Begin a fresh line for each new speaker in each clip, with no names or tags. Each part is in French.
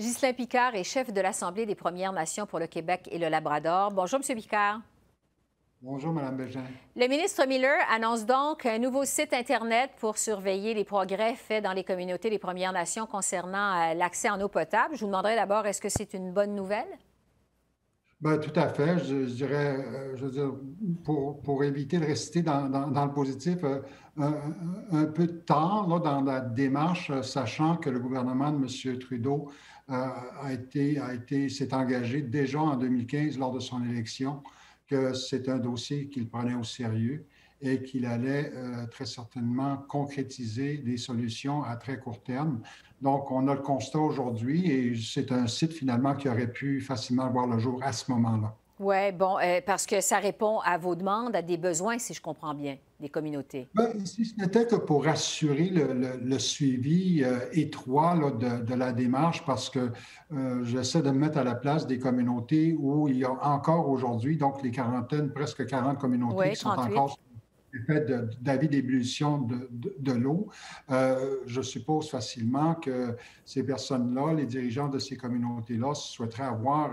Ghislain Picard est chef de l'Assemblée des Premières Nations pour le Québec et le Labrador. Bonjour, M. Picard.
Bonjour, Mme Bégin.
Le ministre Miller annonce donc un nouveau site Internet pour surveiller les progrès faits dans les communautés des Premières Nations concernant l'accès en eau potable. Je vous demanderai d'abord, est-ce que c'est une bonne nouvelle?
Bien, tout à fait. Je dirais, je veux dire, pour éviter de rester dans le positif, un peu de temps là, dans la démarche, sachant que le gouvernement de M. Trudeau s'est engagé déjà en 2015 lors de son élection que c'est un dossier qu'il prenait au sérieux et qu'il allait très certainement concrétiser des solutions à très court terme. Donc, on a le constat aujourd'hui et c'est un site finalement qui aurait pu facilement voir le jour à ce moment-là.
Oui, bon, parce que ça répond à vos demandes, à des besoins, si je comprends bien, des communautés.
Bien, si ce n'était que pour assurer le suivi étroit là, de la démarche, parce que j'essaie de me mettre à la place des communautés où il y a encore aujourd'hui, donc les quarantaines, presque 40 communautés
Oui,
qui sont
38.
encore fait d'avis d'ébullition de l'eau. Je suppose facilement que ces personnes-là, les dirigeants de ces communautés-là, souhaiteraient avoir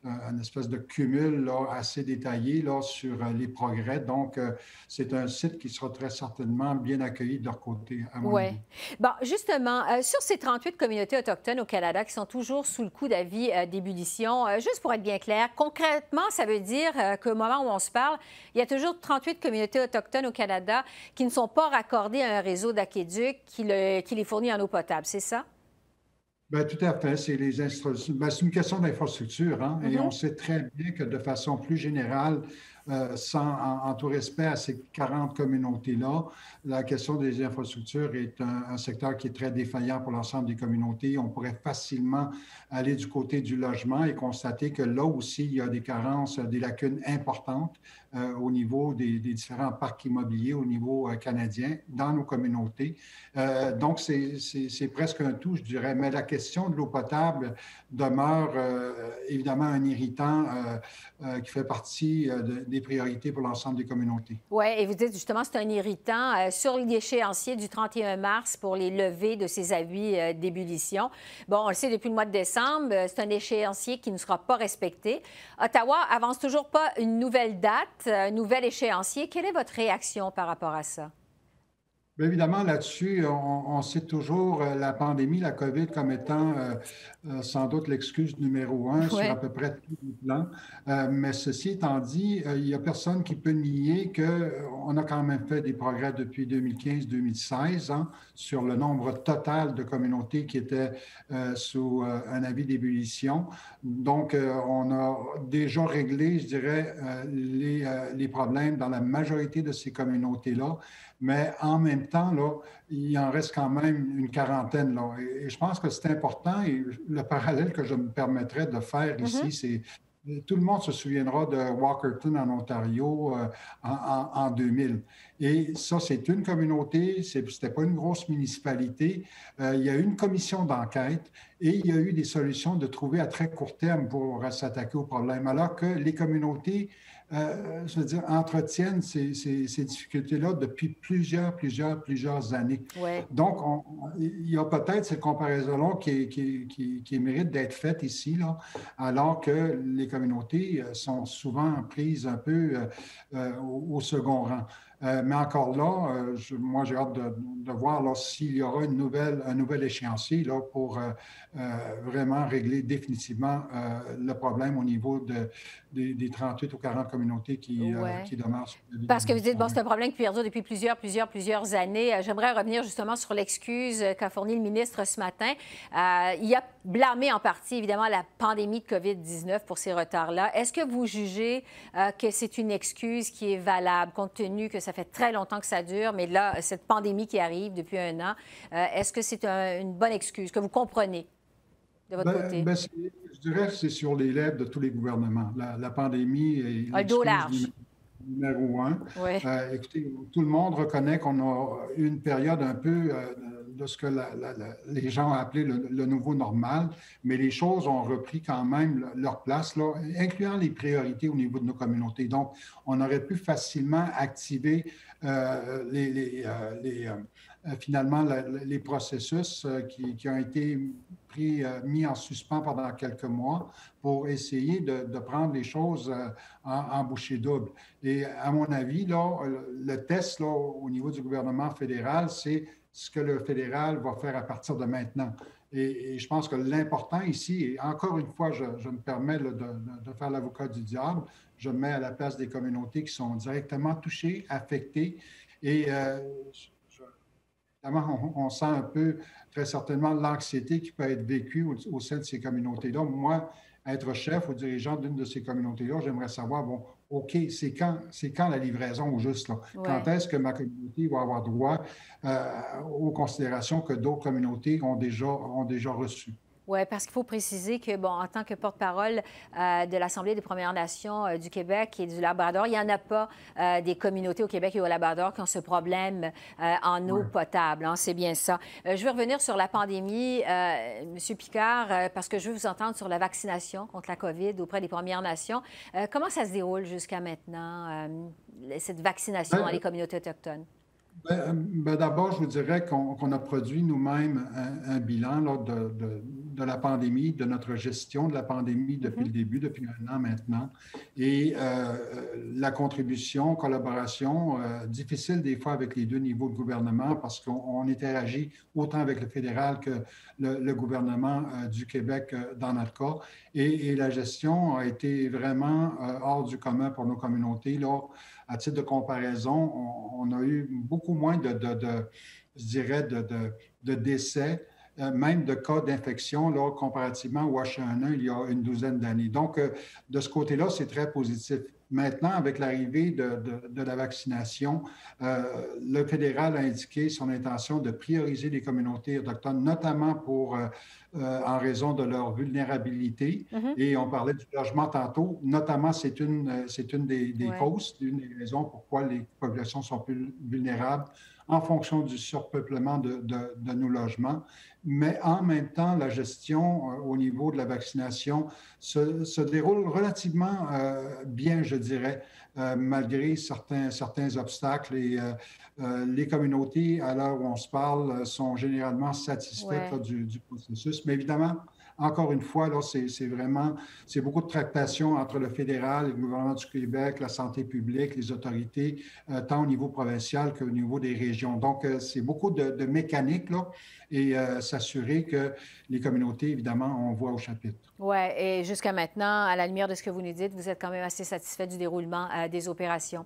une espèce de cumul là, assez détaillé là, sur les progrès. Donc, c'est un site qui sera très certainement bien accueilli de leur côté, à mon
Oui.
avis.
Bon, justement, sur ces 38 communautés autochtones au Canada qui sont toujours sous le coup d'avis d'ébullition, juste pour être bien clair, concrètement, ça veut dire qu'au moment où on se parle, il y a toujours 38 communautés autochtones au Canada qui ne sont pas raccordées à un réseau d'aqueduc qui les fournit en eau potable, c'est ça?
Bien, tout à fait. C'est une question d'infrastructure, hein? Et on
Mhm.
sait très bien que de façon plus générale, en tout respect à ces 40 communautés-là, la question des infrastructures est un secteur qui est très défaillant pour l'ensemble des communautés. On pourrait facilement aller du côté du logement et constater que là aussi, il y a des carences, des lacunes importantes au niveau des différents parcs immobiliers au niveau canadien dans nos communautés. Donc, c'est presque un tout, je dirais. Mais la question de l'eau potable demeure évidemment un irritant qui fait partie des priorités pour l'ensemble des communautés.
Oui, et vous dites justement, c'est un irritant sur l'échéancier du 31 mars pour les levées de ces avis d'ébullition. Bon, on le sait depuis le mois de décembre, c'est un échéancier qui ne sera pas respecté. Ottawa avance toujours pas une nouvelle date, un nouvel échéancier. Quelle est votre réaction par rapport à ça?
Bien évidemment, là-dessus, on cite toujours la pandémie, la COVID, comme étant sans doute l'excuse numéro un sur
Oui.
à peu près tous les plans. Mais ceci étant dit, il n'y a personne qui peut nier qu'on a quand même fait des progrès depuis 2015-2016 hein, sur le nombre total de communautés qui étaient sous un avis d'ébullition. Donc, on a déjà réglé, je dirais, les problèmes dans la majorité de ces communautés-là. Mais en même temps, là, il en reste quand même une quarantaine. Là. Et je pense que c'est important. Et le parallèle que je me permettrais de faire
Mhm.
ici, c'est tout le monde se souviendra de Walkerton en Ontario en 2000. Et ça, c'est une communauté, c'était pas une grosse municipalité. Il y a eu une commission d'enquête et il y a eu des solutions de trouver à très court terme pour s'attaquer au problème. Alors que les communautés je veux dire, entretiennent ces difficultés-là depuis plusieurs années.
Oui.
Donc, il y a peut-être cette comparaison-là qui mérite d'être faite ici, là, alors que les communautés sont souvent prises un peu au second rang. Mais encore là, moi, j'ai hâte de voir s'il y aura un nouvel échéancier là, pour vraiment régler définitivement le problème au niveau des 38 ou 40 communautés
Ouais.
qui demeurent sur la
Parce que vous dites,
définition.
bon, c'est un problème qui perdure depuis plusieurs années. J'aimerais revenir justement sur l'excuse qu'a fournie le ministre ce matin. Il a blâmé en partie, évidemment, la pandémie de COVID-19 pour ces retards-là. Est-ce que vous jugez que c'est une excuse qui est valable, compte tenu que ça fait très longtemps que ça dure, mais là, cette pandémie qui arrive depuis un an, est-ce que c'est une bonne excuse que vous comprenez de votre côté?
Je dirais que c'est sur les lèvres de tous les gouvernements. La pandémie est
Ah, le dos
l'excuse
large.
numéro un.
Oui.
Écoutez, tout le monde reconnaît qu'on a eu une période un peu de ce que les gens ont appelé le nouveau normal, mais les choses ont repris quand même leur place, là, incluant les priorités au niveau de nos communautés. Donc, on aurait pu facilement activer finalement les processus qui ont été mis en suspens pendant quelques mois pour essayer de prendre les choses en bouchée double. Et à mon avis, là, le test là, au niveau du gouvernement fédéral, c'est ce que le fédéral va faire à partir de maintenant. Et je pense que l'important ici, et encore une fois, je me permets là, de faire l'avocat du diable, je me mets à la place des communautés qui sont directement touchées, affectées. Et évidemment, on sent un peu, très certainement, l'anxiété qui peut être vécue au sein de ces communautés-là. Moi, être chef ou dirigeant d'une de ces communautés-là, j'aimerais savoir, bon, OK, c'est quand la livraison au juste, là?
Ouais.
Quand est-ce que ma communauté va avoir droit aux considérations que d'autres communautés ont déjà reçues?
Oui, parce qu'il faut préciser que, bon, en tant que porte-parole de l'Assemblée des Premières Nations du Québec et du Labrador, il n'y en a pas des communautés au Québec et au Labrador qui ont ce problème en eau potable. Hein, c'est bien ça. Je veux revenir sur la pandémie, M. Picard, parce que je veux vous entendre sur la vaccination contre la COVID auprès des Premières Nations. Comment ça se déroule jusqu'à maintenant, cette vaccination dans les communautés autochtones?
D'abord, je vous dirais qu'on a produit nous-mêmes un bilan là, de la pandémie, de notre gestion de la pandémie depuis le début, depuis 1 an maintenant. Et la contribution, collaboration, difficile des fois avec les deux niveaux de gouvernement parce qu'on interagit autant avec le fédéral que le gouvernement du Québec dans notre cas. Et la gestion a été vraiment hors du commun pour nos communautés. Là, à titre de comparaison, on a eu beaucoup moins je dirais, de décès, même de cas d'infection, là, comparativement au H1N1 il y a une douzaine d'années. Donc, de ce côté-là, c'est très positif. Maintenant, avec l'arrivée de la vaccination, le fédéral a indiqué son intention de prioriser les communautés autochtones, notamment en raison de leur vulnérabilité. Et on parlait du logement tantôt. Notamment, c'est une des causes, une des raisons pourquoi les populations sont plus vulnérables en fonction du surpeuplement de nos logements. Mais en même temps, la gestion au niveau de la vaccination se déroule relativement bien, je dirais, malgré certains obstacles. Et les communautés, à l'heure où on se parle, sont généralement satisfaites là, du processus. Mais évidemment, encore une fois, là, c'est beaucoup de tractations entre le fédéral, le gouvernement du Québec, la santé publique, les autorités, tant au niveau provincial qu'au niveau des régions. Donc, c'est beaucoup de mécanique, là, et s'assurer que les communautés, évidemment, on voit au chapitre.
Oui, et jusqu'à maintenant, à la lumière de ce que vous nous dites, vous êtes quand même assez satisfait du déroulement des opérations.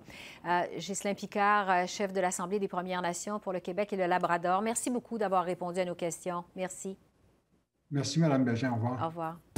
Ghislain Picard, chef de l'Assemblée des Premières Nations pour le Québec et le Labrador, merci beaucoup d'avoir répondu à nos questions. Merci.
Merci, Mme Bégin. Au revoir.
Au revoir.